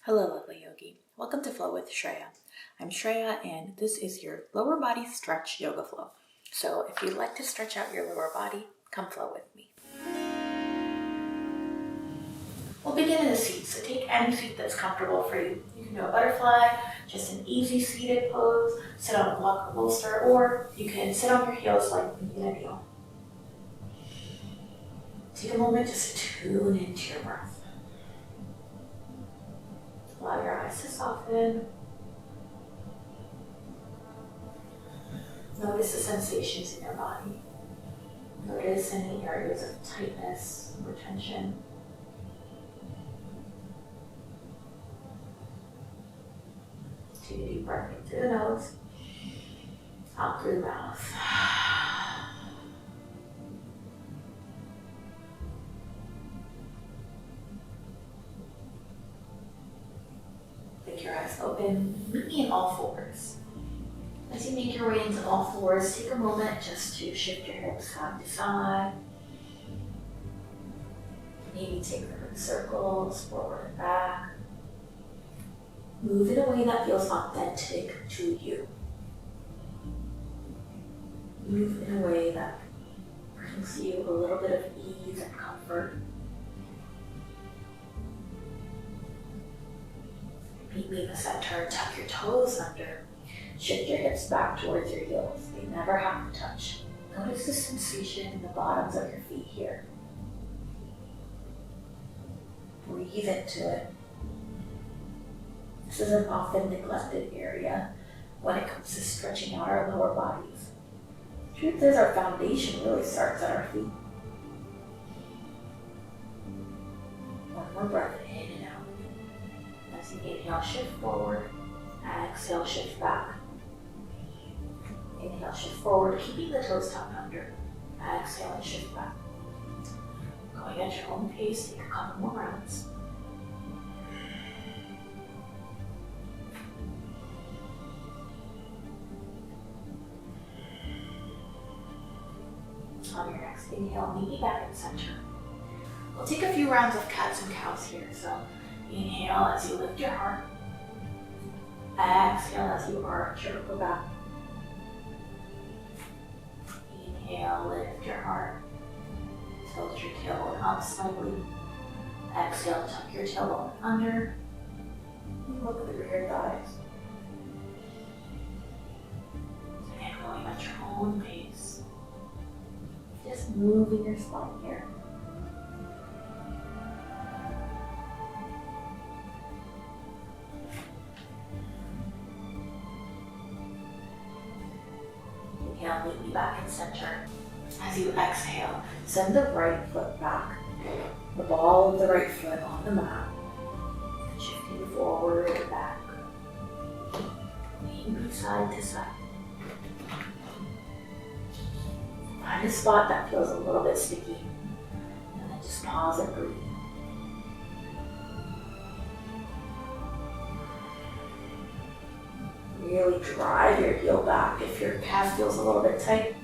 Hello, lovely yogi. Welcome to Flow with Shreya. I'm Shreya, and this is your lower body stretch yoga flow. So if you'd like to stretch out your lower body, come flow with me. We'll begin in a seat, so take any seat that's comfortable for you. You can do a butterfly, just an easy seated pose, sit on a block or bolster, or you can sit on your heels like in a kneel. Take a moment just to tune into your breath. Allow your eyes to soften. Notice the sensations in your body. Notice any areas of tightness or tension. Take a deep breath in through the nose, out through the mouth. Make your eyes open, meet me in all fours. As you make your way into all fours, take a moment just to shift your hips side to side. Maybe take them in circles, forward and back. Move in a way that feels authentic to you. Move in a way that brings you a little bit of ease and comfort. Meet me in the center, tuck your toes under. Shift your hips back towards your heels. They never have to touch. Notice the sensation in the bottoms of your feet here. Breathe into it. This is an often neglected area when it comes to stretching out our lower bodies. Truth is, our foundation really starts at our feet. One more breath in and out. As you inhale, shift forward. Exhale, shift back. Inhale, shift forward, keeping the toes tucked under. Exhale and shift back. Going at your own pace, take a couple more rounds. On your next inhale, meet me back in center. We'll take a few rounds of cats and cows here. So inhale as you lift your heart. Exhale as you arch your upper back. Inhale, lift your heart. Tilt your tailbone up slightly. Exhale, tuck your tailbone under. And look through your thighs. And going at your own pace. Just moving your spine here. Inhale, meet me back in center. As you exhale, send the right foot back. The ball of the right foot on the mat. Shifting forward and back. Maybe side to side. Find a spot that feels a little bit sticky. And then just pause and breathe. Really drive your heel back if your calf feels a little bit tight.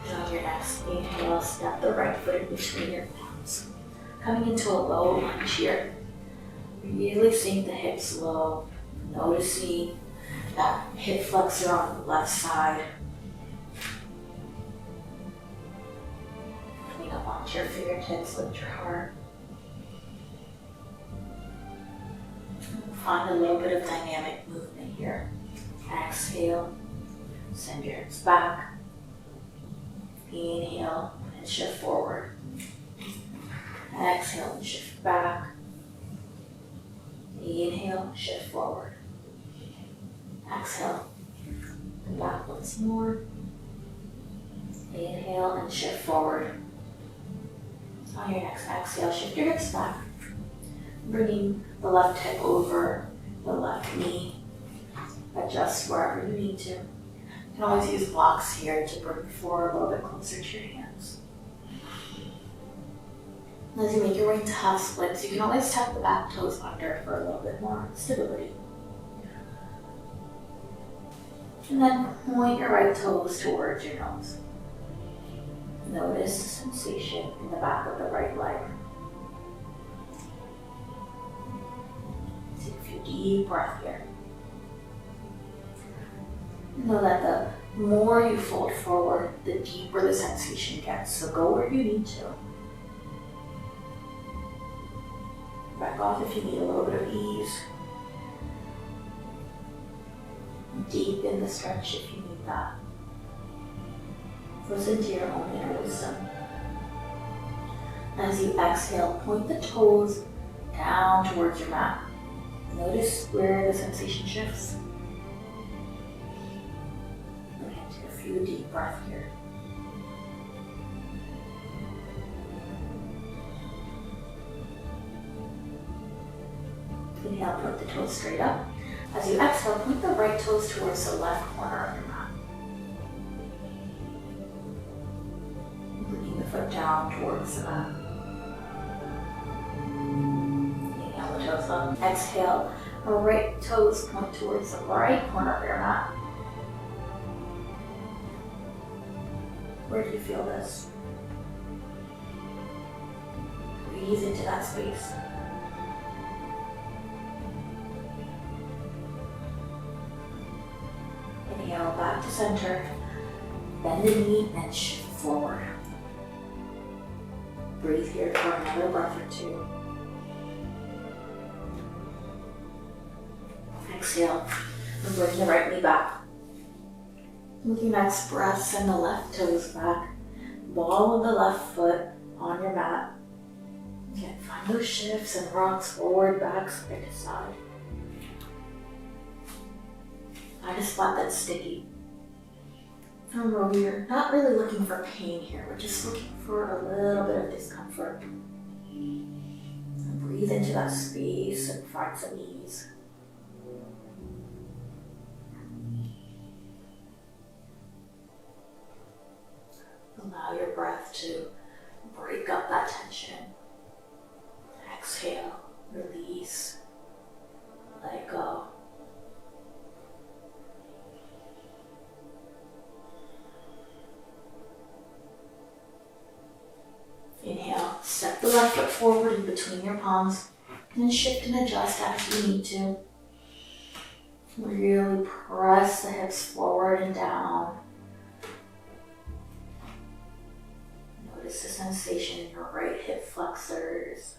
And on your next inhale, step the right foot in between your palms. Coming into a low lunge here. Really sink the hips low. Noticing that hip flexor on the left side. Up onto your fingertips, lift your heart. Find a little bit of dynamic movement here. Exhale, send your hips back. Inhale and shift forward. Exhale and shift back. Inhale, shift forward. Exhale, and back once more. Inhale and shift forward. On your next exhale, shift your hips back, bringing the left hip over the left knee. Adjust wherever you need to. You can always use blocks here to bring the floor a little bit closer to your hands. As you make your way into half splits, you can always tuck the back toes under for a little bit more stability. And then point your right toes towards your nose. Notice the sensation in the back of the right leg. Take a few deep breaths here. Know that the more you fold forward, the deeper the sensation gets. So go where you need to. Back off if you need a little bit of ease. Deepen the stretch if you need that. Listen to your own inner wisdom. As you exhale, point the toes down towards your mat. Notice where the sensation shifts. Again, take a few deep breaths here. Inhale, point the toes straight up. As you exhale, point the right toes towards the left corner of your mat. Bringing the foot down towards the mat. Inhale the toes up. Exhale, the right toes point towards the right corner of your mat. Where do you feel this? Breathe into that space. Inhale, back to center. Bend the knee and shift forward. Breathe here for another breath or two. Exhale, and bring the right knee back. With your next breath, send the left toes back. Ball of the left foot on your mat. Again, find those shifts and rocks forward, back, side to side. Find a spot that's sticky. Remember, we're not really looking for pain here. We're just looking for a little bit of discomfort. And breathe into that space and find some ease. Allow your breath to break up that tension. Exhale, release, let it go. Inhale, step the left foot forward in between your palms, and shift and adjust as you need to. Really press the hips forward and down. Notice the sensation in your right hip flexors.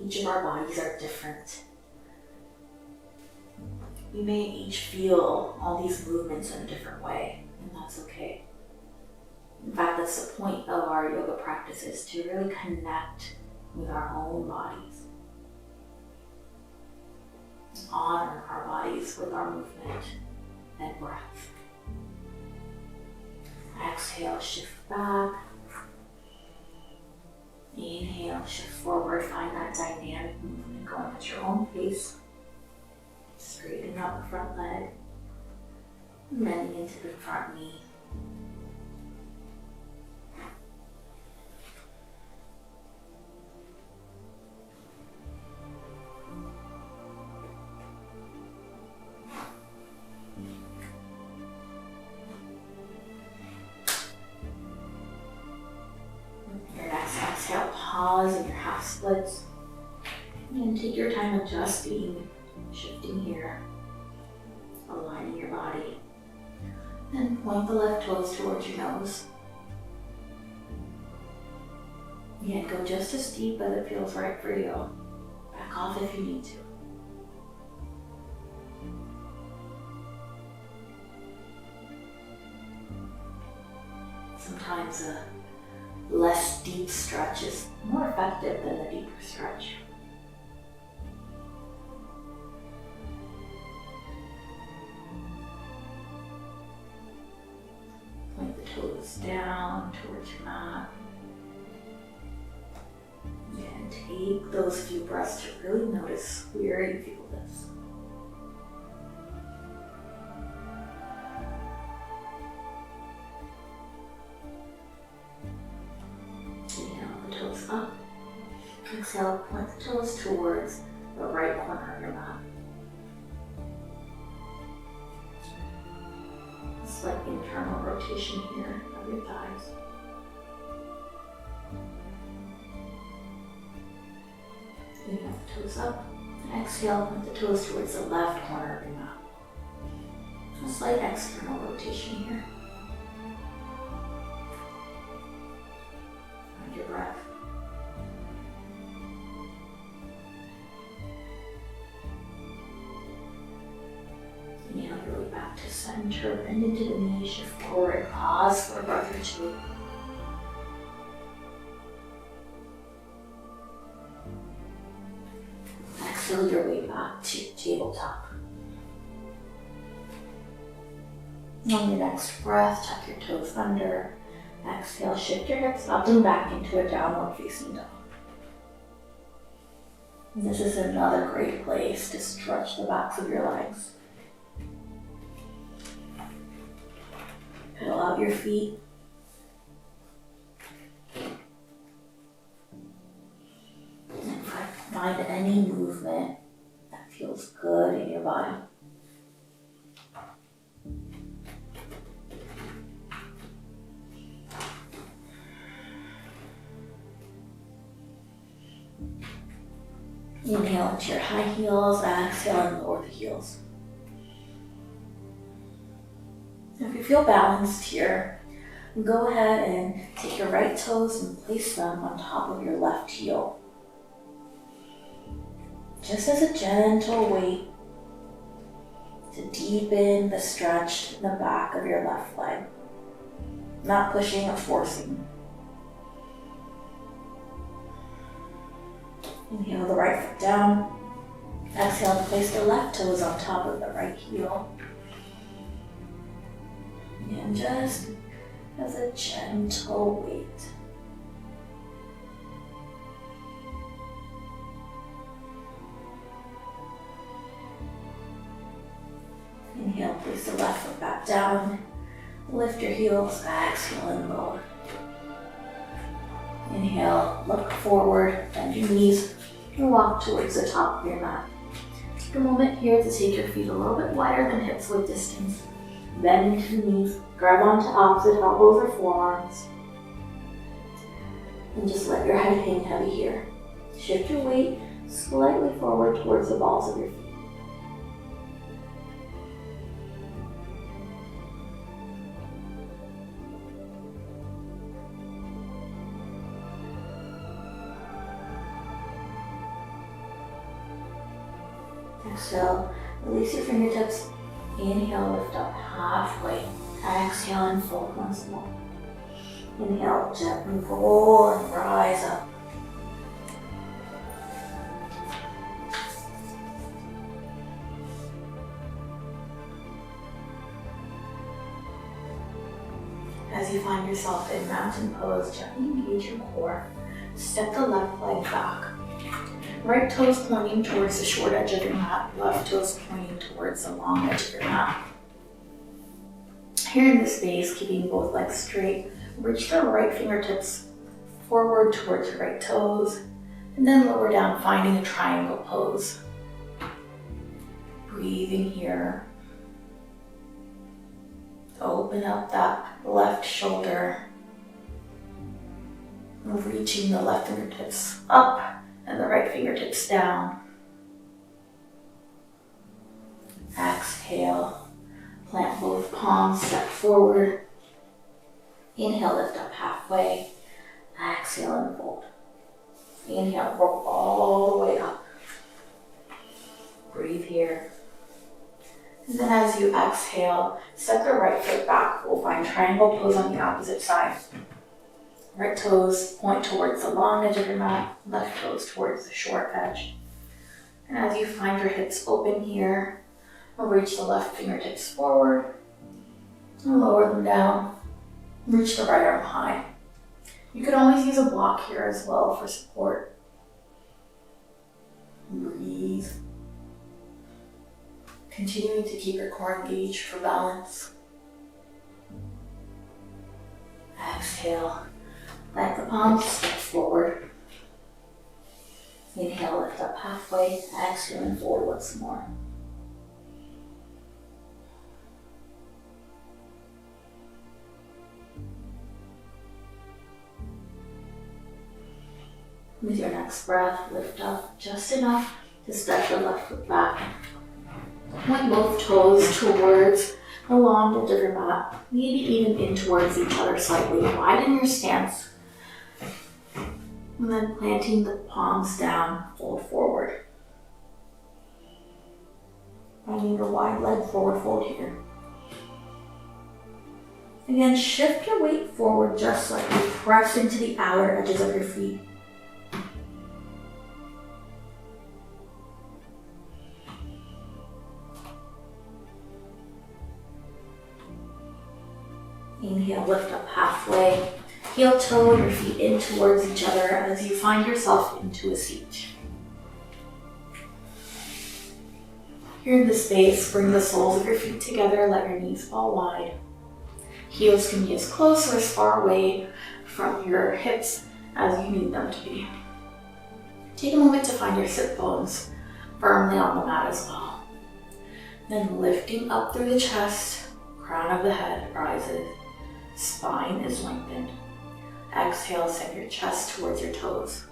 Each of our bodies are different. We may each feel all these movements in a different way, and that's okay. In fact, that's the point of our yoga practices, to really connect with our own bodies. Honor our bodies with our movement and breath. Exhale, shift back. Inhale, shift forward. Find that dynamic movement going at your own pace. Straighten out the front leg, bending into the front knee. Your next exhale, pause in your half splits, and take your time adjusting. Shifting here, aligning your body, and point the left toes towards your nose. Again, go just as deep as it feels right for you. Back off if you need to. Sometimes a less deep stretch is more effective than the deeper stretch. Toes down towards your mat. And take those few breaths to really notice where you feel this. Inhale the toes up. Exhale, point the toes towards the right corner of your mat. slight internal rotation here of your thighs. Inhale the toes up. Exhale, with the toes towards the left corner of your mat. A slight external rotation here. Find your breath. Inhale your way back to center, bend into the knees, shift forward, pause for a breath or two. Exhale your way back to tabletop. On your next breath, tuck your toes under. Exhale, shift your hips up and back into a downward facing dog. This is another great place to stretch the backs of your legs. Pedal out your feet. And find any movement that feels good in your body. Inhale into your high heels, exhale and lower the heels. If you feel balanced here, go ahead and take your right toes and place them on top of your left heel. Just as a gentle weight to deepen the stretch in the back of your left leg. Not pushing or forcing. Inhale the right foot down. Exhale to place the left toes on top of the right heel. And just as a gentle weight. Inhale, place the left foot back down. Lift your heels, exhale and lower. Inhale, look forward, bend your knees, and walk towards the top of your mat. Take a moment here to take your feet a little bit wider than hips width distance. Bend into the knees, grab onto opposite elbows or forearms. And just let your head hang heavy here. Shift your weight slightly forward towards the balls of your feet. Exhale, release your fingertips. Inhale, lift up halfway. Exhale and fold once more. Inhale, gently roll and rise up. As you find yourself in mountain pose, gently engage your core. Step the left leg back. Right toes pointing towards the short edge of your mat, left toes pointing towards the long edge of your mat. Here in this space, keeping both legs straight, reach the right fingertips forward towards your right toes, and then lower down, finding a triangle pose. Breathing here. Open up that left shoulder, reaching the left fingertips up and the right fingertips down. Exhale, plant both palms, step forward. Inhale, lift up halfway. Exhale and fold. Inhale, roll all the way up. Breathe here. And then as you exhale, step the right foot back. We'll find triangle pose on the opposite side. Right toes point towards the long edge of your mat, left toes towards the short edge. And as you find your hips open here, reach the left fingertips forward and lower them down. Reach the right arm high. You could always use a block here as well for support. Breathe. Continuing to keep your core engaged for balance. Exhale. Let the palms step forward. Inhale, lift up halfway. Exhale and fold once more. With your next breath, lift up just enough to step the left foot back. Point both toes towards the long edge of your mat, maybe even in towards each other slightly. Widen your stance. And then planting the palms down, fold forward. Finding the wide leg forward fold here. Again, shift your weight forward just slightly. Press into the outer edges of your feet. Inhale, lift up halfway. Heel toe your feet in towards each other as you find yourself into a seat. Here in this space, bring the soles of your feet together, let your knees fall wide. Heels can be as close or as far away from your hips as you need them to be. Take a moment to find your sit bones firmly on the mat as well. Then lifting up through the chest, crown of the head rises, spine is lengthened. Exhale, send your chest towards your toes.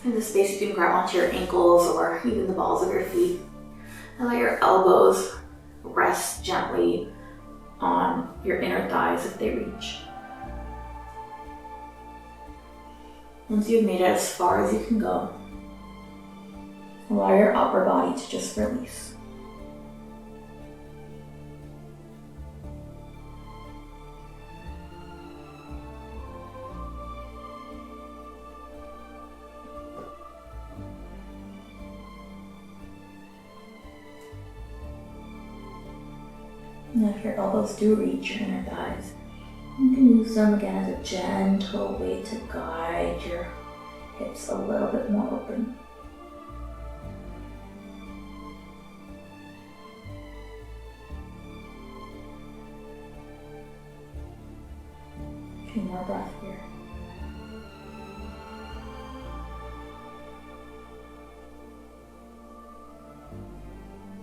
In this space, you can grab onto your ankles or even the balls of your feet and let your elbows rest gently on your inner thighs if they reach. Once you've made it as far as you can go, allow your upper body to just release. And if your elbows do reach your inner thighs, you can use them again as a gentle way to guide your hips a little bit more open. A few more breaths here.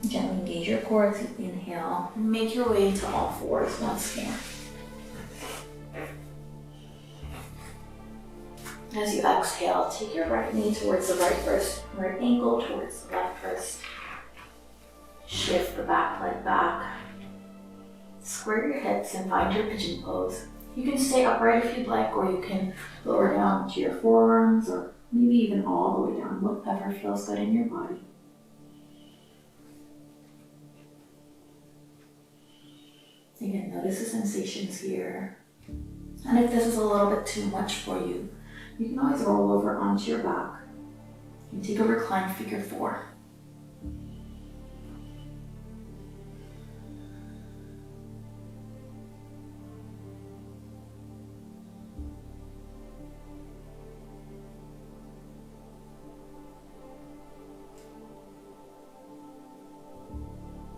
Gently engage your core as you inhale and make your way to all fours once more. As you exhale, take your right knee towards the right wrist, right ankle towards the left wrist. Shift the back leg back. Square your hips and find your pigeon pose. You can stay upright if you'd like, or you can lower down to your forearms, or maybe even all the way down, whatever feels good in your body. Again, notice the sensations here. And if this is a little bit too much for you, you can always roll over onto your back and take a reclined figure 4.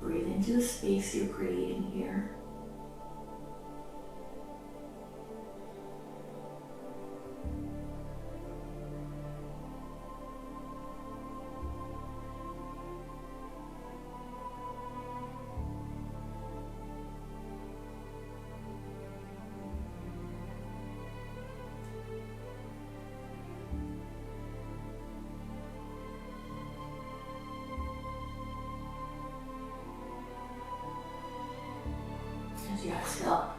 Breathe into the space you're creating here. As you exhale,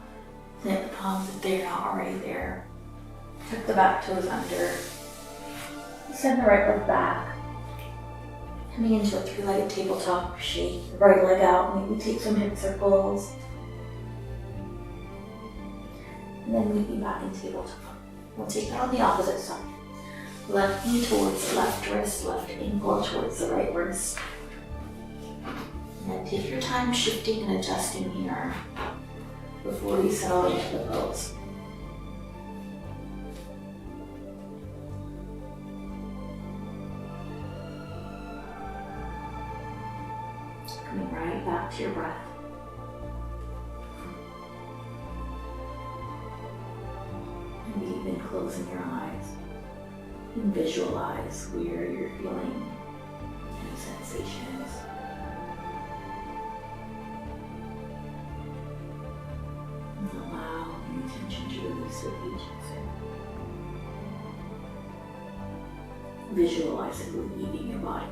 plant the palms if they're not already there. Tuck the back toes under. Send the right leg back. Coming into a 3-legged tabletop, shake the right leg out, maybe take some hip circles. And then leaping back in tabletop. We'll take that on the opposite side. Left knee towards the left wrist, left ankle towards the right wrist. And then take your time shifting and adjusting here before you settle into the pose. Coming right back to your breath. And even closing your eyes and visualize where you're feeling any sensations. And allow the intention to release with each exhale. visualize it leaving your body.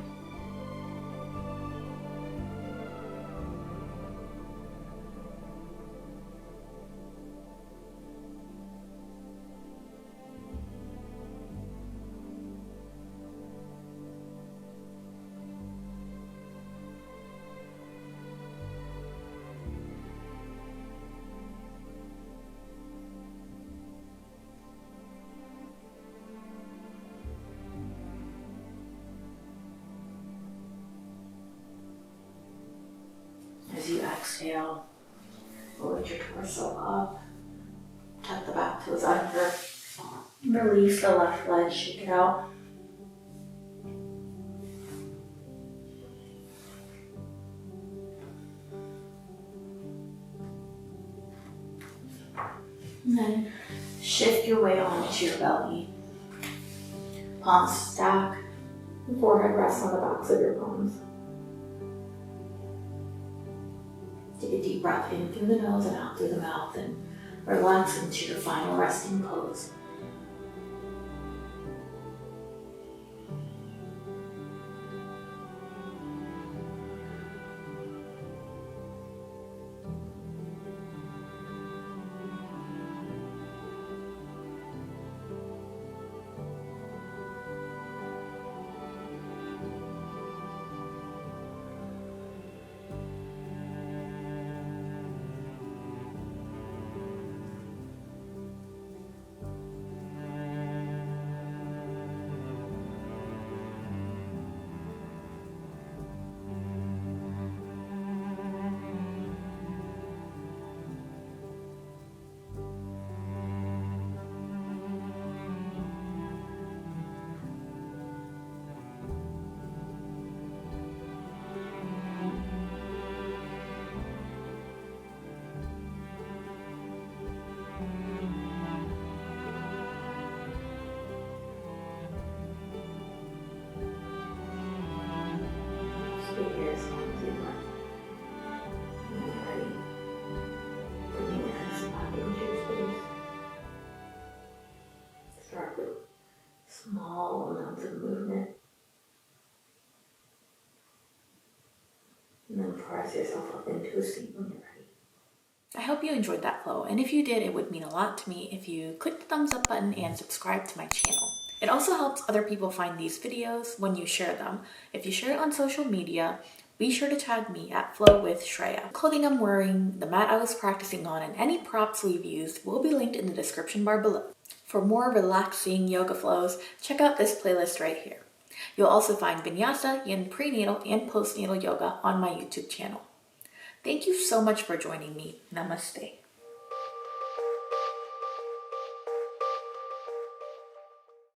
As you exhale, load your torso up, tuck the back toes under, release the left leg, shake it out. And then shift your weight onto your belly. Palms stack, forehead rests on the backs of your palms. Take a deep breath in through the nose and out through the mouth, and relax into your final resting pose. Start with small amounts of movement, and then press yourself up into a seat when you're ready. I hope you enjoyed that flow, and if you did, it would mean a lot to me if you click the thumbs up button and subscribe to my channel. It also helps other people find these videos when you share them. If you share it on social media, be sure to tag me at Flow with Shreya. The clothing I'm wearing, the mat I was practicing on, and any props we've used will be linked in the description bar below. For more relaxing yoga flows, check out this playlist right here. You'll also find vinyasa in prenatal and postnatal yoga on my YouTube channel. Thank you so much for joining me. Namaste.